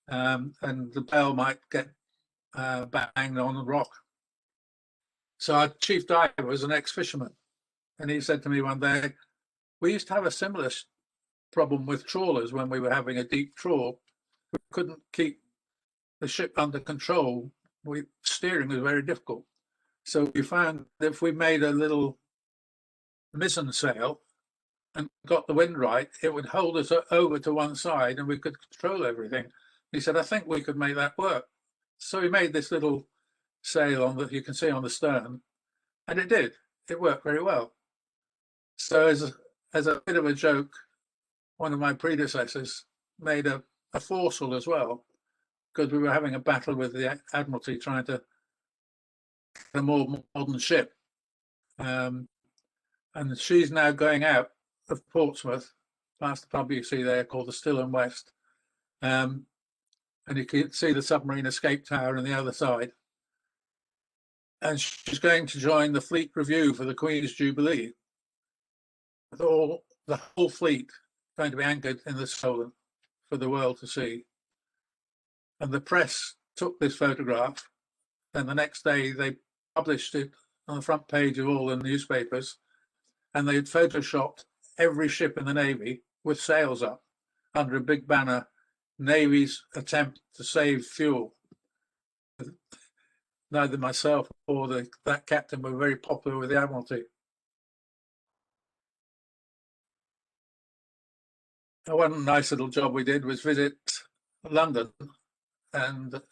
And the bell might get banged on the rock. So our chief diver was an ex-fisherman, and he said to me one day, we used to have a similar problem with trawlers when we were having a deep trawl. We couldn't keep the ship under control. Steering was very difficult. So we found that if we made a little mizzen sail and got the wind right, it would hold us over to one side and we could control everything. He said, I think we could make that work. So we made this little sail that you can see on the stern, and it did. It worked very well. So as a bit of a joke, one of my predecessors made a foresail as well, because we were having a battle with the Admiralty trying to get a more modern ship. And she's now going out of Portsmouth, past the pub you see there called the Still and West. and you can see the submarine escape tower on the other side. And she's going to join the fleet review for the Queen's Jubilee. With the whole fleet going to be anchored in the Solent for the world to see. And the press took this photograph, and the next day they published it on the front page of all the newspapers, and they had photoshopped every ship in the Navy with sails up under a big banner, Navy's attempt to save fuel. Neither myself or that captain were very popular with the Admiralty. One nice little job we did was visit London, and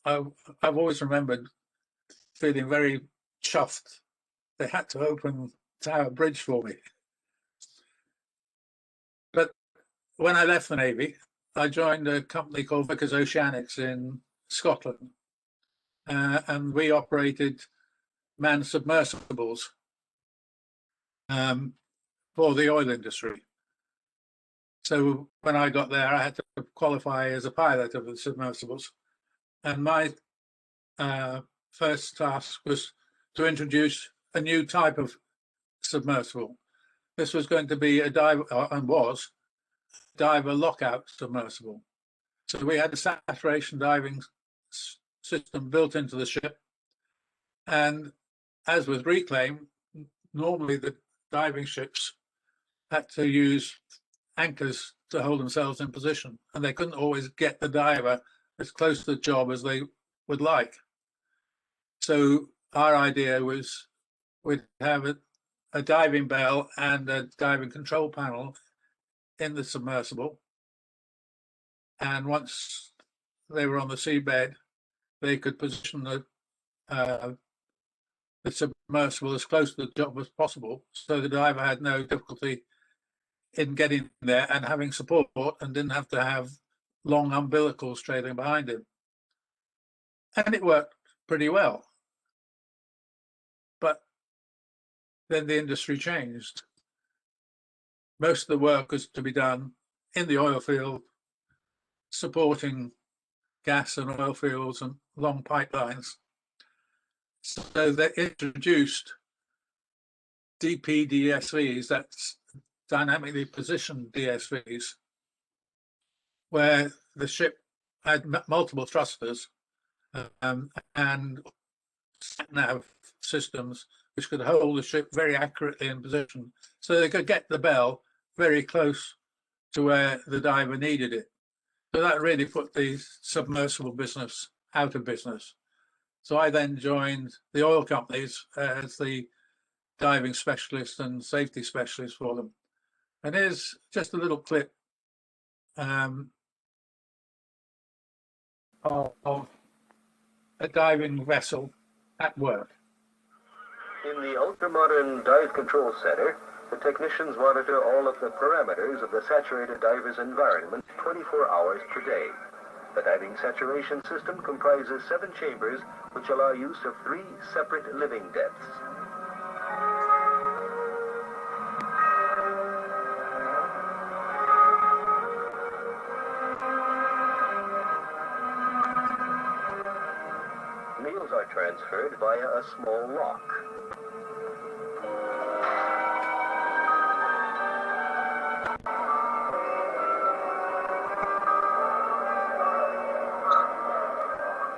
I've always remembered feeling very chuffed. They had to open Tower Bridge for me. But when I left the Navy, I joined a company called Vickers Oceanics in Scotland, and we operated manned submersibles for the oil industry. So when I got there, I had to qualify as a pilot of the submersibles, and my first task was to introduce a new type of submersible. This was going to be a diver, and was diver lockout submersible. So we had a saturation diving system built into the ship, and as with Reclaim, normally the diving ships had to use anchors to hold themselves in position, and they couldn't always get the diver as close to the job as they would like. So our idea was we'd have a diving bell and a diving control panel in the submersible, and once they were on the seabed, they could position the submersible as close to the job as possible, so the diver had no difficulty in getting there and having support, and didn't have to have long umbilicals trailing behind him. And it worked pretty well. But then the industry changed. Most of the work was to be done in the oil field, supporting gas and oil fields and long pipelines. So they introduced DPDSVs, that's dynamically positioned DSVs, where the ship had multiple thrusters and nav systems which could hold the ship very accurately in position, so they could get the bell very close to where the diver needed it. So that really put the submersible business out of business. So I then joined the oil companies as the diving specialist and safety specialist for them. And here's just a little clip of a diving vessel at work. In the ultra-modern dive control center, the technicians monitor all of the parameters of the saturated diver's environment 24 hours per day. The diving saturation system comprises 7 chambers which allow use of 3 separate living depths. Meals are transferred via a small lock.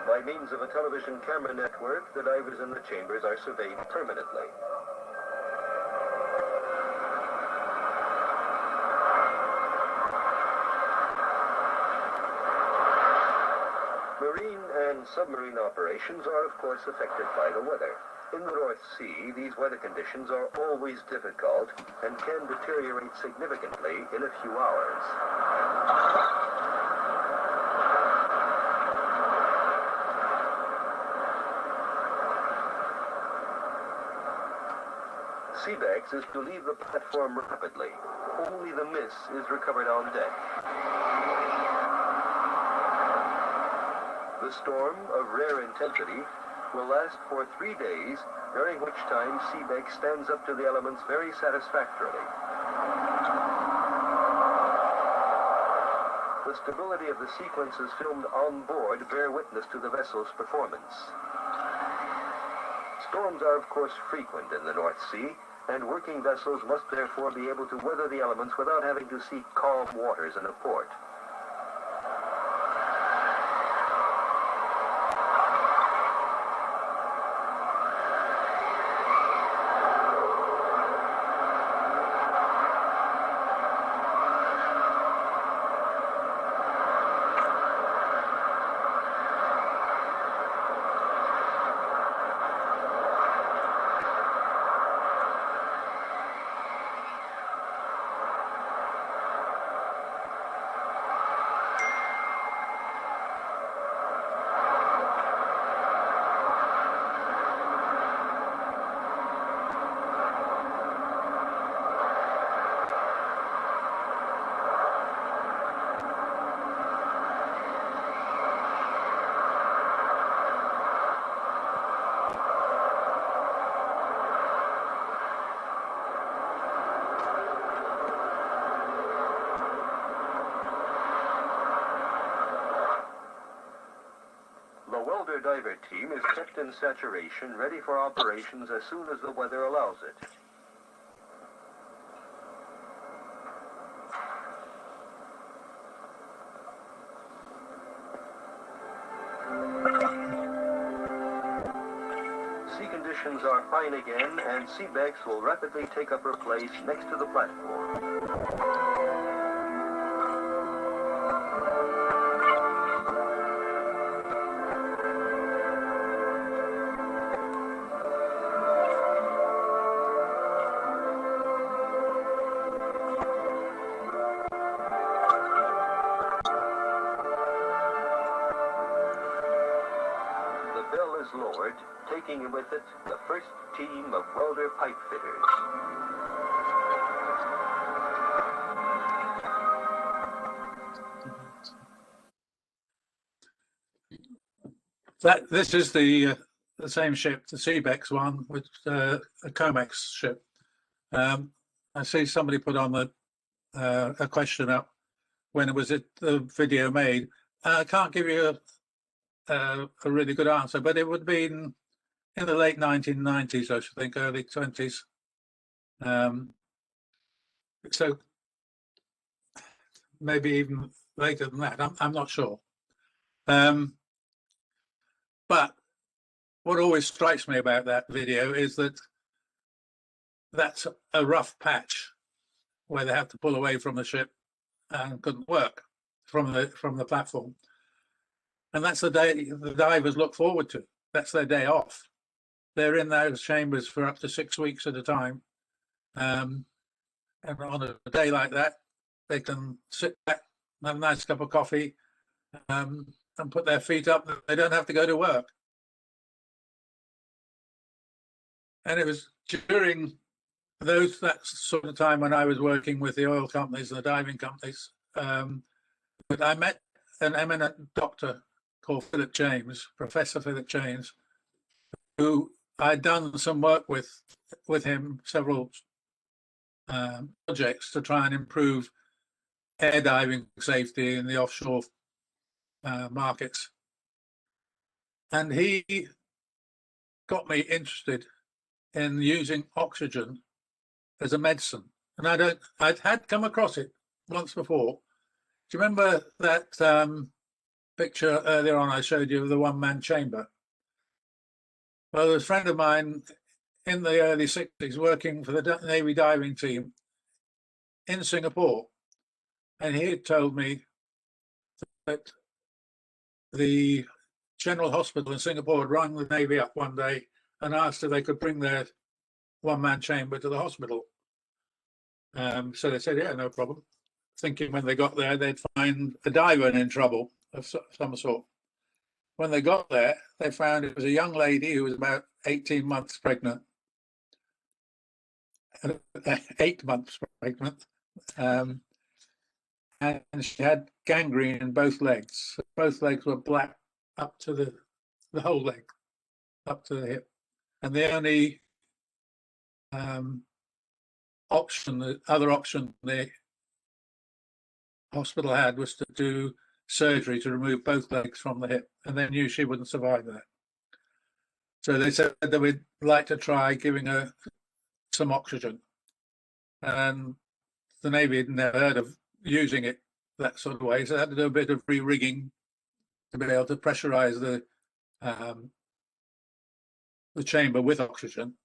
By means of a television camera network, the divers in the chambers are surveyed permanently. Marine and submarine operations are, of course, affected by the weather. In the North Sea, these weather conditions are always difficult and can deteriorate significantly in a few hours. Seabags is to leave the platform rapidly. Only the miss is recovered on deck. The storm, of rare intensity, will last for 3 days, during which time Seabag stands up to the elements very satisfactorily. The stability of the sequences filmed on board bear witness to the vessel's performance. Storms are, of course, frequent in the North Sea, and working vessels must therefore be able to weather the elements without having to seek calm waters in a port. Diver team is kept in saturation, ready for operations as soon as the weather allows it. Sea conditions are fine again, and Seabex will rapidly take up her place next to the platform. Lowered, taking with it the first team of welder pipe fitters. This is the same ship, the Seabex one, with a Comex ship. I see somebody put on a question up when was it the video made. I can't give you a really good answer, but it would have been in the late 1990s, I should think, early 20s. So maybe even later than that. I'm not sure. But what always strikes me about that video is that that's a rough patch where they have to pull away from the ship and couldn't work from the platform. And that's the day the divers look forward to. That's their day off. They're in those chambers for up to 6 weeks at a time. And on a day like that, they can sit back, have a nice cup of coffee, and put their feet up. They don't have to go to work. And it was during that sort of time when I was working with the oil companies and the diving companies, that I met an eminent doctor called Philip James, Professor Philip James, who I'd done some work with him, several projects to try and improve air diving safety in the offshore markets. And he got me interested in using oxygen as a medicine. And I'd had come across it once before. Do you remember that picture earlier on I showed you of the one-man chamber? Well, there was a friend of mine in the early 60s working for the Navy diving team in Singapore. And he had told me that the General Hospital in Singapore had rung the Navy up one day and asked if they could bring their one-man chamber to the hospital. So they said, yeah, no problem. Thinking when they got there, they'd find a diver in trouble of some sort. When they got there, they found it was a young lady who was about 18 months pregnant. 8 months pregnant. And she had gangrene in both legs. Both legs were black up to the whole leg, up to the hip. And the only other option the hospital had was to do surgery to remove both legs from the hip, and they knew she wouldn't survive that. So they said they would like to try giving her some oxygen. And the Navy had never heard of using it that sort of way, so they had to do a bit of re-rigging to be able to pressurize the chamber with oxygen.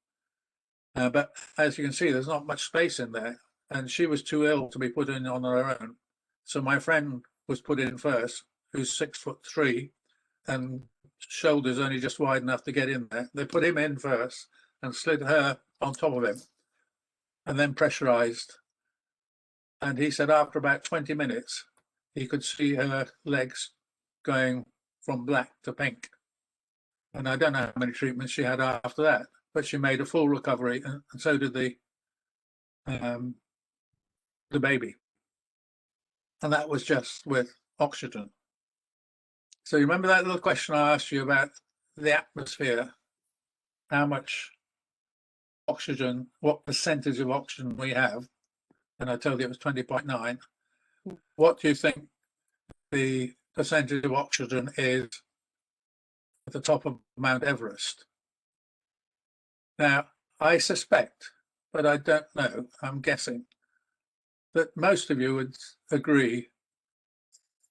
But as you can see, there's not much space in there, and she was too ill to be put in on her own. So my friend was put in first, who's 6'3", and shoulders only just wide enough to get in there. They put him in first and slid her on top of him, and then pressurized. And he said after about 20 minutes, he could see her legs going from black to pink. And I don't know how many treatments she had after that, but she made a full recovery, and so did the baby. And that was just with oxygen. So you remember that little question I asked you about the atmosphere, how much oxygen, what percentage of oxygen we have? And I told you it was 20.9. What do you think the percentage of oxygen is at the top of Mount Everest? Now, I suspect, but I don't know, I'm guessing, that most of you would agree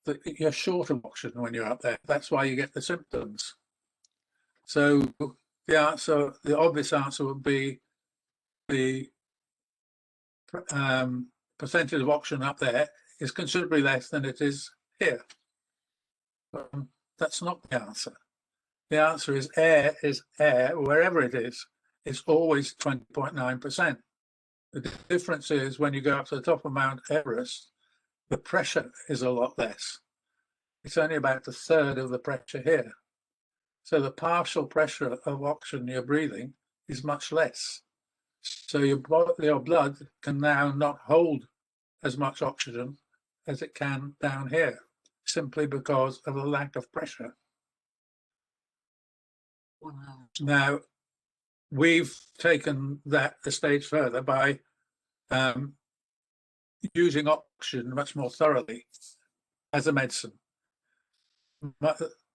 that you're short of oxygen when you're up there. That's why you get the symptoms. So the answer, the obvious answer would be the percentage of oxygen up there is considerably less than it is here. That's not the answer. The answer is air wherever it is. It's always 20.9%. The difference is when you go up to the top of Mount Everest, the pressure is a lot less. It's only about a third of the pressure here. So the partial pressure of oxygen you're breathing is much less. So your blood can now not hold as much oxygen as it can down here, simply because of the lack of pressure. Wow. Now, we've taken that a stage further by using oxygen much more thoroughly as a medicine.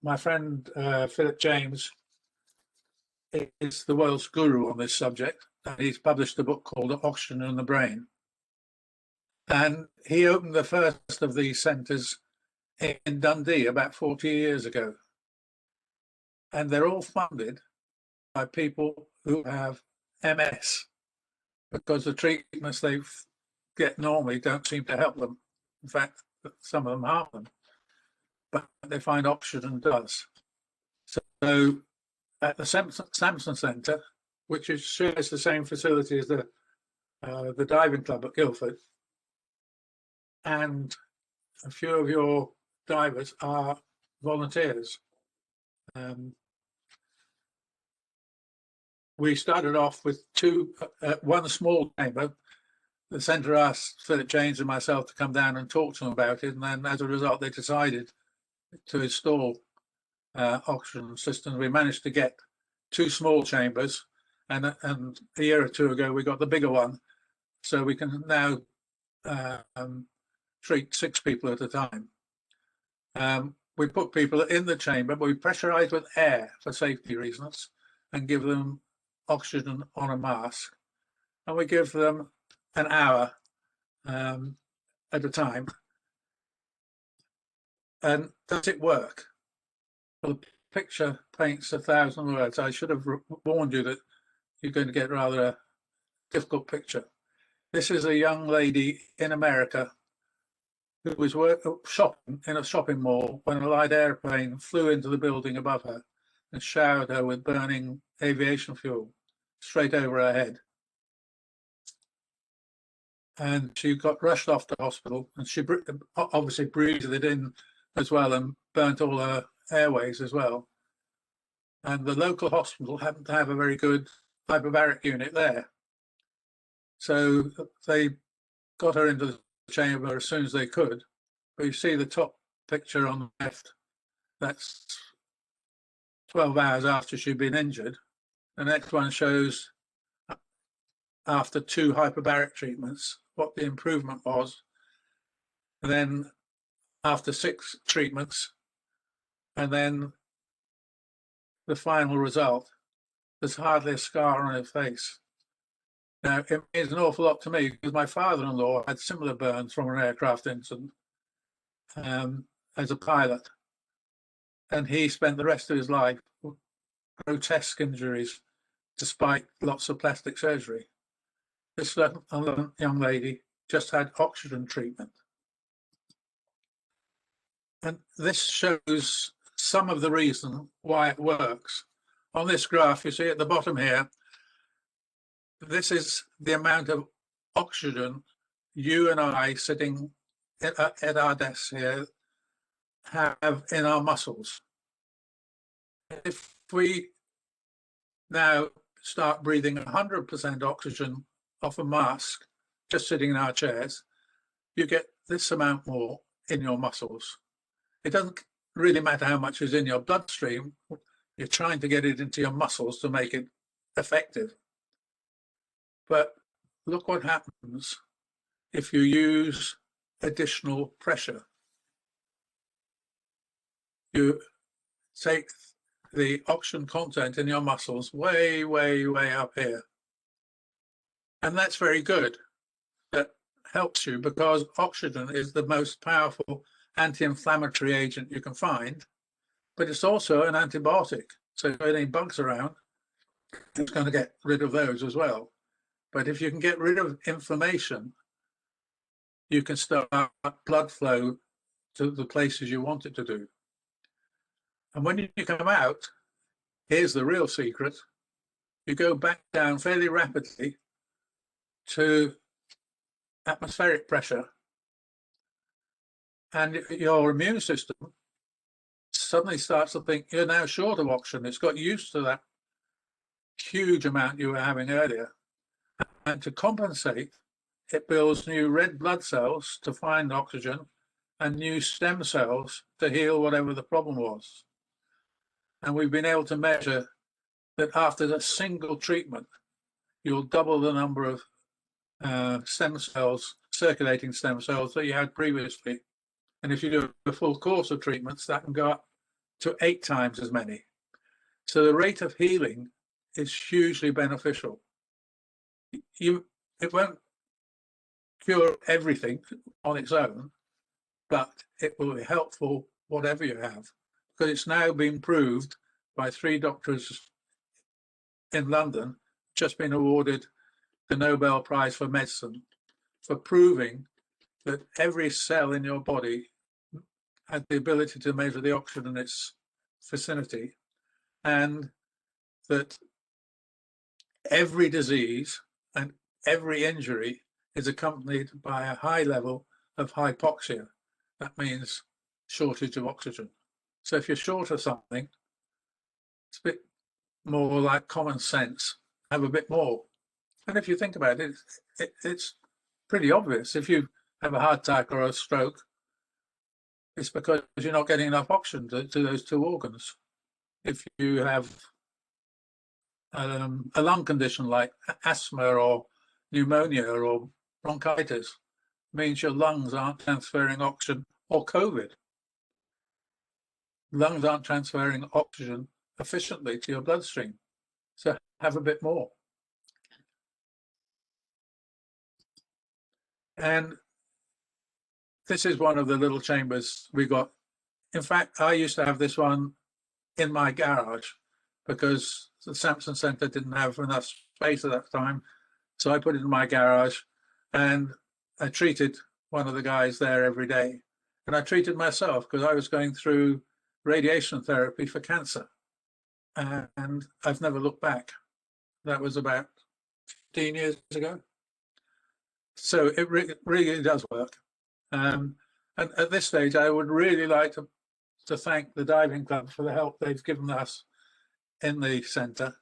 My friend Philip James is the world's guru on this subject, and he's published a book called Oxygen in the Brain. And he opened the first of these centres in Dundee about 40 years ago. And they're all funded by people who have MS, because the treatments they get normally don't seem to help them. In fact, some of them harm them, but they find oxygen does. So at the Samson Centre, which shares the same facility as the diving club at Guildford, and a few of your divers are volunteers. We started off with one small chamber. The centre asked Philip James and myself to come down and talk to them about it, and then as a result they decided to install oxygen systems. We managed to get 2 small chambers, and a year or 2 ago we got the bigger one, so we can now treat 6 people at a time. We put people in the chamber, but we pressurize with air for safety reasons and give them oxygen on a mask, and we give them an hour at a time. And does it work? Well, the picture paints 1,000 words. I should have warned you that you're going to get rather a difficult picture. This is a young lady in America who was shopping in a shopping mall when a light airplane flew into the building above her and showered her with burning aviation fuel straight over her head. And she got rushed off to hospital, and she obviously breathed it in as well and burnt all her airways as well. And the local hospital happened to have a very good hyperbaric unit there. So they got her into the chamber as soon as they could. But you see the top picture on the left, that's 12 hours after she'd been injured. The next one shows after 2 hyperbaric treatments what the improvement was. and then after 6 treatments, and then the final result, there's hardly a scar on her face. Now, it means an awful lot to me because my father-in-law had similar burns from an aircraft incident as a pilot. And he spent the rest of his life with grotesque injuries despite lots of plastic surgery. This young lady just had oxygen treatment. And this shows some of the reason why it works. On this graph, you see at the bottom here, this is the amount of oxygen you and I sitting at our desks here have in our muscles. If we now start breathing 100% oxygen off a mask, just sitting in our chairs, you get this amount more in your muscles. It doesn't really matter how much is in your bloodstream. You're trying to get it into your muscles to make it effective. But look what happens if you use additional pressure. You take the oxygen content in your muscles way, way, way up here. And that's very good. That helps you because oxygen is the most powerful anti-inflammatory agent you can find, but it's also an antibiotic. So if there are any bugs around, it's going to get rid of those as well. But if you can get rid of inflammation, you can start blood flow to the places you want it to do. And when you come out, here's the real secret. You go back down fairly rapidly to atmospheric pressure, and your immune system suddenly starts to think you're now short of oxygen. It's got used to that huge amount you were having earlier. And to compensate, it builds new red blood cells to find oxygen and new stem cells to heal whatever the problem was. And we've been able to measure that after a single treatment, you'll double the number of stem cells, circulating stem cells that you had previously. And if you do a full course of treatments, that can go up to 8 times as many. So the rate of healing is hugely beneficial. It won't cure everything on its own, but it will be helpful whatever you have, because it's now been proved by 3 doctors in London, just been awarded the Nobel Prize for Medicine for proving that every cell in your body had the ability to measure the oxygen in its vicinity, and that every disease and every injury is accompanied by a high level of hypoxia. That means shortage of oxygen. So if you're short of something, it's a bit more like common sense, have a bit more. And if you think about it, it's pretty obvious. If you have a heart attack or a stroke, it's because you're not getting enough oxygen to those 2 organs. If you have a lung condition like asthma or pneumonia or bronchitis, it means your lungs aren't transferring oxygen, or COVID. Lungs aren't transferring oxygen efficiently to your bloodstream. So have a bit more. And this is one of the little chambers we got. In fact, I used to have this one in my garage because the Sampson Centre didn't have enough space at that time. So I put it in my garage and I treated one of the guys there every day. And I treated myself because I was going through radiation therapy for cancer. And I've never looked back. That was about 15 years ago. So it really does work. And at this stage, I would really like to thank the diving club for the help they've given us in the centre,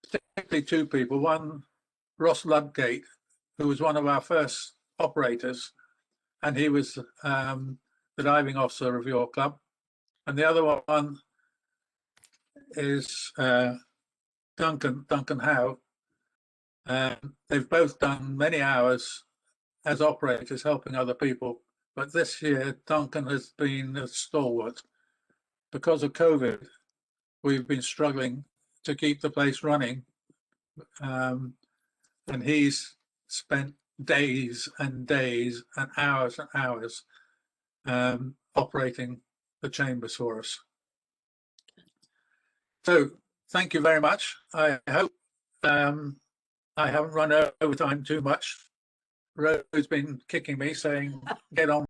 particularly 2 people. One, Ross Ludgate, who was one of our first operators, and he was the diving officer of your club. And the other one is Duncan Howe. They've both done many hours as operators helping other people But this year, Duncan has been a stalwart. Because of COVID, we've been struggling to keep the place running. And he's spent days and days and hours operating the chambers for us. So thank you very much. I hope I haven't run over time too much. Rose's been kicking me, saying, get on